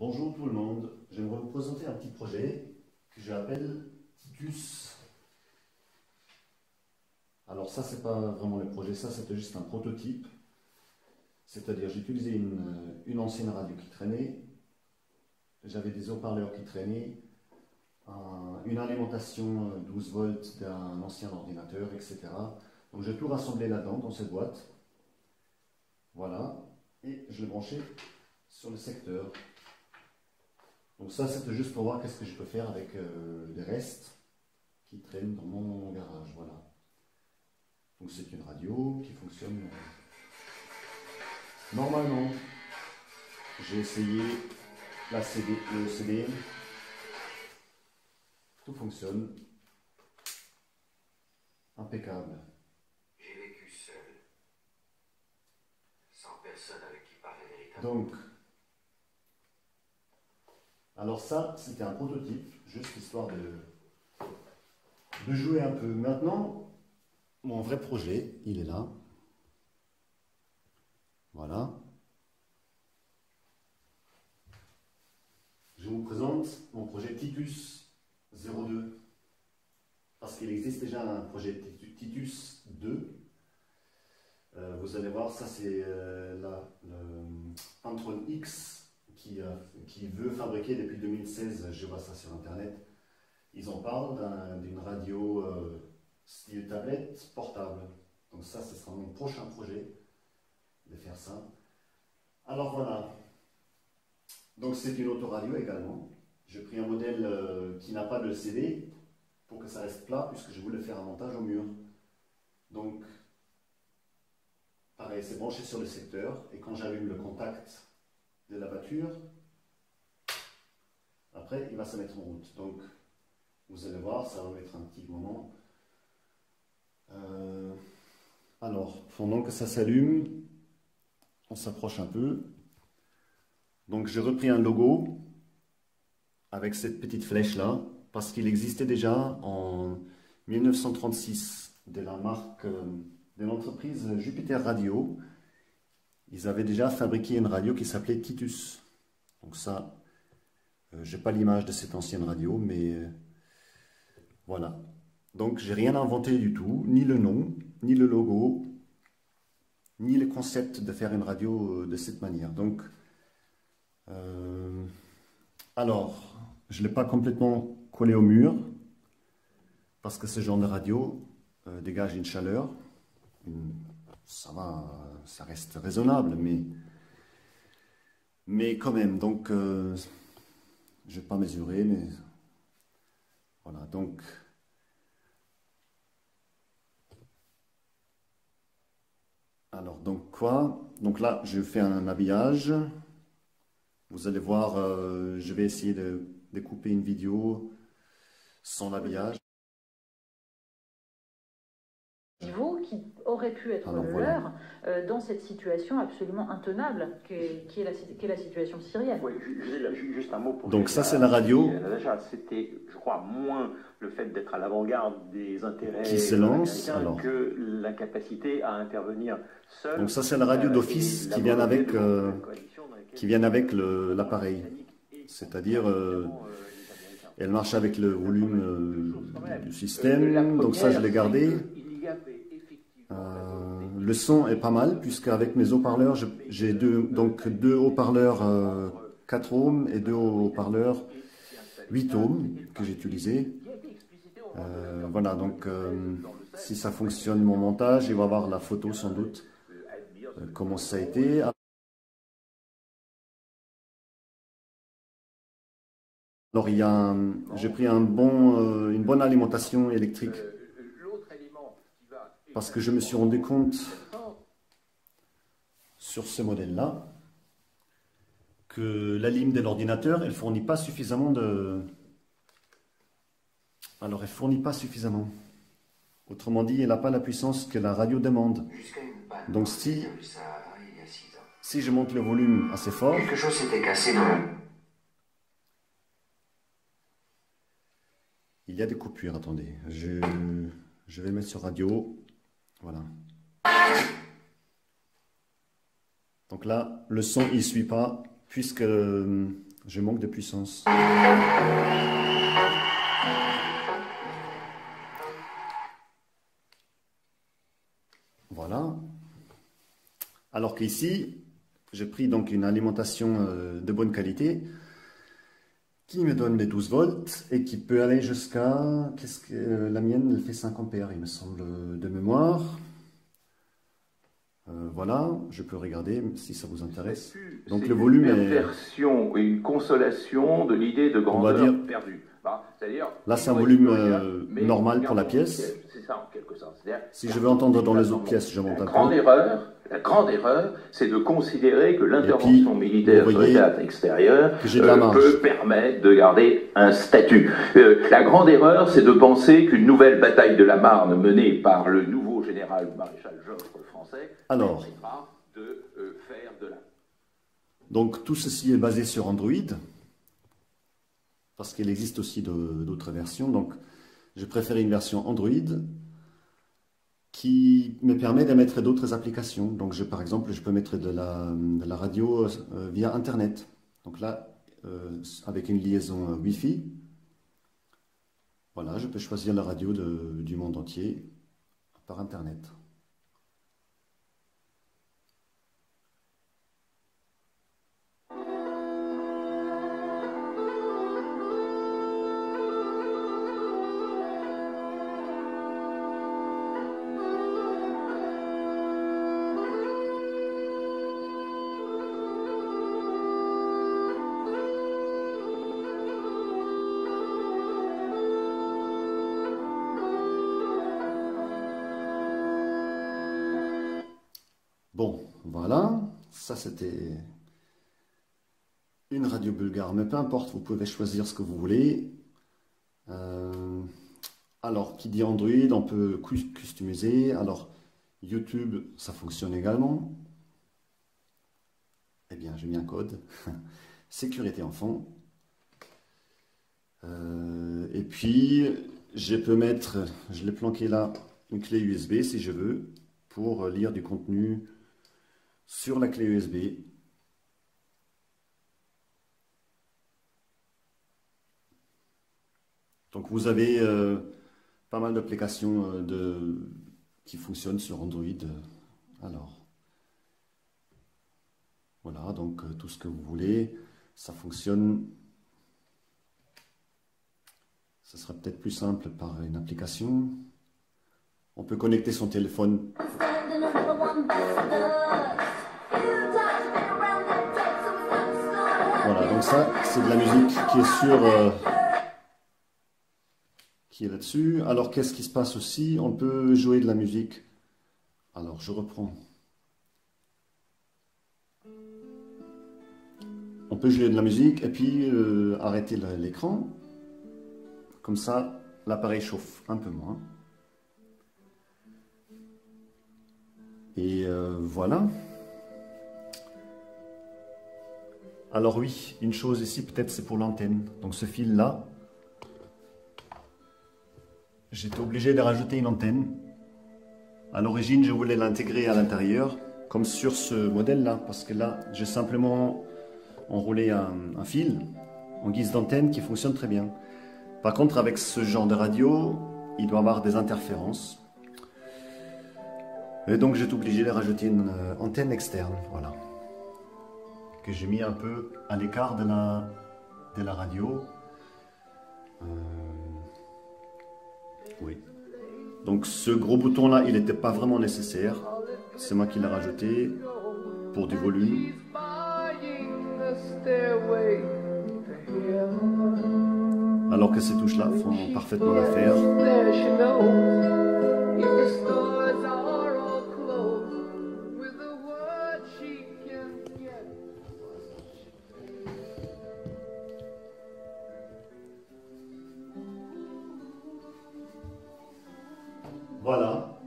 Bonjour tout le monde, j'aimerais vous présenter un petit projet que j'appelle Titus. Alors ça c'est pas vraiment le projet, ça c'était juste un prototype. C'est-à-dire j'ai utilisé une ancienne radio qui traînait, j'avais des haut-parleurs qui traînaient, une alimentation 12 volts d'un ancien ordinateur, etc. Donc j'ai tout rassemblé là-dedans, dans cette boîte. Voilà, et je l'ai branché sur le secteur. Donc ça, c'était juste pour voir qu'est-ce que je peux faire avec les restes qui traînent dans mon garage. Voilà. Donc c'est une radio qui fonctionne normalement. J'ai essayé le CD. Tout fonctionne. Impeccable. J'ai vécu seul, sans personne avec qui parler véritablement. Donc, alors ça, c'était un prototype, juste histoire de jouer un peu. Maintenant, mon vrai projet, il est là. Voilà. Je vous présente mon projet Titus 02. Parce qu'il existe déjà un projet Titus 2. Vous allez voir, ça c'est le Antron X qui veut fabriquer depuis 2016, je vois ça sur internet. Ils en parlent d'une radio style tablette portable. Donc ça, ce sera mon prochain projet de faire ça. Alors voilà. Donc c'est une autoradio également. J'ai pris un modèle qui n'a pas de CD pour que ça reste plat puisque je voulais faire un montage au mur. Donc pareil, c'est branché sur le secteur et quand j'allume le contact de la voiture, après il va se mettre en route. Donc vous allez voir, ça va mettre un petit moment. Alors, pendant que ça s'allume, on s'approche un peu. Donc j'ai repris un logo avec cette petite flèche là, parce qu'il existait déjà en 1936 de la marque de l'entreprise Jupiter Radio. Ils avaient déjà fabriqué une radio qui s'appelait Titus. Donc ça, j'ai pas l'image de cette ancienne radio, mais voilà. Donc j'ai rien inventé du tout, ni le nom, ni le logo, ni le concept de faire une radio de cette manière. Donc, alors, je ne l'ai pas complètement collé au mur, parce que ce genre de radio dégage une chaleur. Ça va, ça reste raisonnable, mais quand même, donc, je ne vais pas mesurer, mais voilà, donc, alors, donc quoi? Donc là, je fais un habillage. Vous allez voir, je vais essayer de découper une vidéo sans l'habillage. Qui aurait pu être Alors, le voilà. leur dans cette situation absolument intenable qui est la situation syrienne. Oui, juste un mot pour donc ça c'est la radio c'était, je crois, moins le fait d'être à l'avant-garde des intérêts qui se lance alors. Que la capacité à intervenir seul. Donc ça c'est la radio d'office qui vient avec l'appareil, c'est-à-dire elle marche avec le volume du système. Donc ça je l'ai gardé. Le son est pas mal puisque avec mes haut-parleurs j'ai deux haut-parleurs 4 ohms et deux haut-parleurs 8 ohms que j'ai utilisés. Voilà, donc si ça fonctionne mon montage, il va avoir la photo sans doute comment ça a été. Alors j'ai pris une bonne alimentation électrique. Parce que je me suis rendu compte sur ce modèle-là que la ligne de l'ordinateur, elle ne fournit pas suffisamment de... Alors, elle ne fournit pas suffisamment. Autrement dit, elle n'a pas la puissance que la radio demande. Donc, si je monte le volume assez fort... Quelque chose s'était cassé dans le... Il y a des coupures, attendez. Je vais le mettre sur radio. Voilà. Donc là, le son, il ne suit pas, puisque je manque de puissance. Voilà. Alors qu'ici, j'ai pris donc une alimentation de bonne qualité qui me donne les 12 volts et qui peut aller jusqu'à... la mienne, elle fait 5 ampères, il me semble, de mémoire. Voilà, je peux regarder si ça vous intéresse. Donc le volume est... version et une consolation de l'idée de grandeur perdue. Là, c'est un volume normal pour la pièce. C'est ça, en quelque sorte. Si je veux entendre dans les autres pièces, je monte un peu. La grande erreur, c'est de considérer que l'intervention militaire sur le théâtre extérieur peut permettre de garder un statut. La grande erreur, c'est de penser qu'une nouvelle bataille de la Marne menée par le nouveau général maréchal Joffre français permettra de faire de la... Donc tout ceci est basé sur Android, parce qu'il existe aussi d'autres versions. Donc j'ai préféré une version Android qui me permet d'émettre d'autres applications. Donc par exemple, je peux mettre de la radio via Internet. Donc là, avec une liaison Wi-Fi, voilà, je peux choisir la radio du monde entier par Internet. Bon, voilà, ça c'était une radio bulgare, mais peu importe, vous pouvez choisir ce que vous voulez. Alors, qui dit Android, on peut customiser. Alors, YouTube, ça fonctionne également. Eh bien, j'ai mis un code. Sécurité enfant. Et puis, je peux mettre, je l'ai planqué là, une clé USB si je veux, pour lire du contenu sur la clé USB. Donc vous avez pas mal d'applications qui fonctionnent sur Android. Alors, voilà, donc tout ce que vous voulez, ça fonctionne. Ce sera peut-être plus simple par une application. On peut connecter son téléphone. Voilà, donc ça, c'est de la musique qui est qui est là-dessus. Alors, qu'est-ce qui se passe aussi? On peut jouer de la musique. Alors, je reprends. On peut jouer de la musique et puis arrêter l'écran. Comme ça, l'appareil chauffe un peu moins. Et voilà. Alors oui, une chose ici, peut-être c'est pour l'antenne. Donc ce fil-là, j'étais obligé de rajouter une antenne. À l'origine, je voulais l'intégrer à l'intérieur, comme sur ce modèle-là, parce que là, j'ai simplement enroulé un fil en guise d'antenne qui fonctionne très bien. Par contre, avec ce genre de radio, il doit y avoir des interférences. Et donc, j'ai été obligé de rajouter une antenne externe, voilà, que j'ai mis un peu à l'écart de la radio. Oui. Donc ce gros bouton là, il n'était pas vraiment nécessaire. C'est moi qui l'ai rajouté pour du volume. Alors que ces touches là font parfaitement l'affaire. Voilà,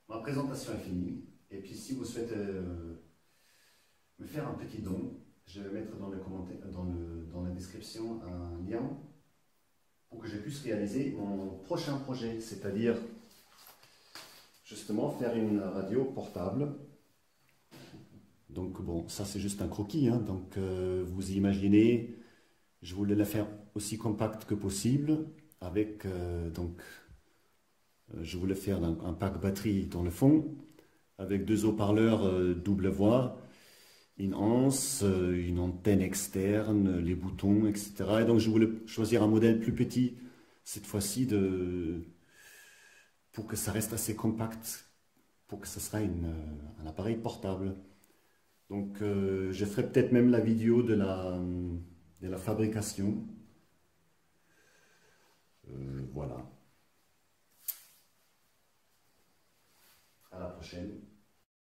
ma présentation est finie. Et puis si vous souhaitez me faire un petit don, je vais mettre dans, dans la description un lien pour que je puisse réaliser mon prochain projet, c'est-à-dire justement faire une radio portable. Donc bon, ça c'est juste un croquis, hein. Donc vous imaginez, je voulais la faire aussi compacte que possible, avec je voulais faire un pack batterie dans le fond, avec 2 haut-parleurs double voix, une anse, une antenne externe, les boutons, etc. Et donc je voulais choisir un modèle plus petit, cette fois-ci, pour que ça reste assez compact, pour que ce sera un appareil portable. Donc je ferai peut-être même la vidéo de la fabrication. Voilà. À la prochaine.